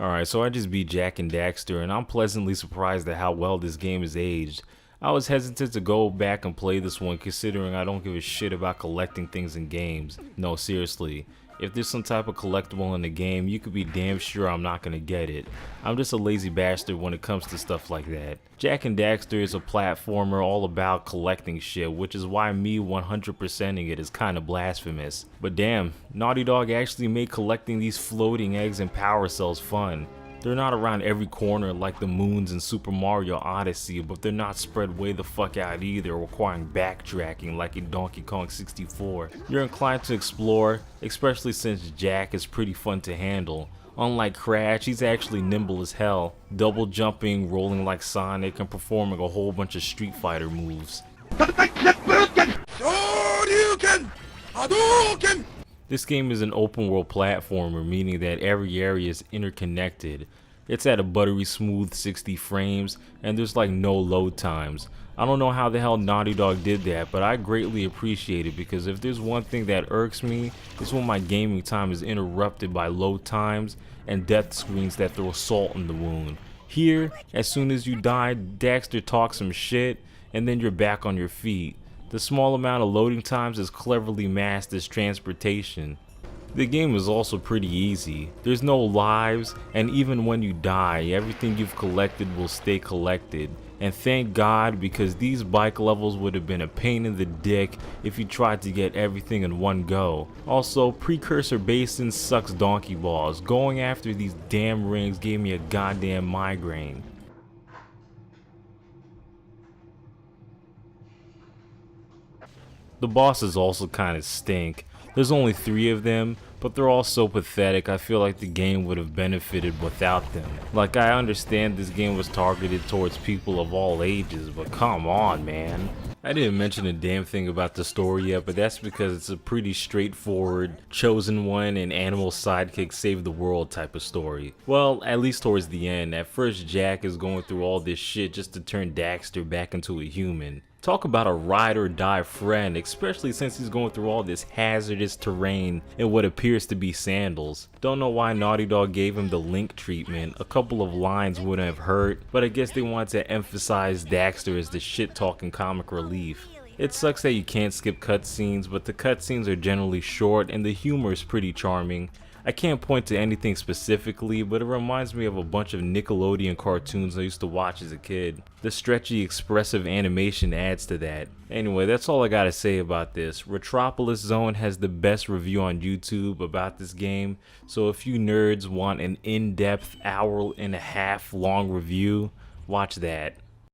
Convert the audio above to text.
Alright, so I just beat Jak and Daxter, and I'm pleasantly surprised at how well this game is aged. I was hesitant to go back and play this one considering I don't give a shit about collecting things in games. No, seriously. If there's some type of collectible in the game, you could be damn sure I'm not gonna get it. I'm just a lazy bastard when it comes to stuff like that. Jak and Daxter is a platformer all about collecting shit, which is why me 100%ing it is kinda blasphemous. But damn, Naughty Dog actually made collecting these floating eggs and power cells fun. They're not around every corner like the moons in Super Mario Odyssey, but they're not spread way the fuck out either, requiring backtracking like in Donkey Kong 64. You're inclined to explore, especially since Jak is pretty fun to handle. Unlike Crash, he's actually nimble as hell, double jumping, rolling like Sonic, and performing a whole bunch of Street Fighter moves. This game is an open world platformer, meaning that every area is interconnected. It's at a buttery smooth 60 frames, and there's like no load times. I don't know how the hell Naughty Dog did that, but I greatly appreciate it because if there's one thing that irks me, it's when my gaming time is interrupted by load times and death screens that throw salt in the wound. Here, as soon as you die, Daxter talks some shit, and then you're back on your feet. The small amount of loading times is cleverly masked as transportation. The game is also pretty easy. There's no lives, and even when you die, everything you've collected will stay collected. And thank God, because these bike levels would have been a pain in the dick if you tried to get everything in one go. Also, Precursor Basin sucks donkey balls. Going after these damn rings gave me a goddamn migraine. The bosses also kinda stink. There's only 3 of them, but they're all so pathetic I feel like the game would have benefited without them. Like, I understand this game was targeted towards people of all ages, but come on, man. I didn't mention a damn thing about the story yet, but that's because it's a pretty straightforward, chosen one and animal sidekick save the world type of story. Well, at least towards the end. At first, Jak is going through all this shit just to turn Daxter back into a human. Talk about a ride or die friend, especially since he's going through all this hazardous terrain in what appears to be sandals. Don't know why Naughty Dog gave him the Link treatment. A couple of lines wouldn't have hurt, but I guess they wanted to emphasize Daxter as the shit-talking comic relief. It sucks that you can't skip cutscenes, but the cutscenes are generally short and the humor is pretty charming. I can't point to anything specifically, but it reminds me of a bunch of Nickelodeon cartoons I used to watch as a kid. The stretchy, expressive animation adds to that. Anyway, that's all I gotta say about this. Retropolis Zone has the best review on YouTube about this game, so if you nerds want an in-depth hour and a half long review, watch that.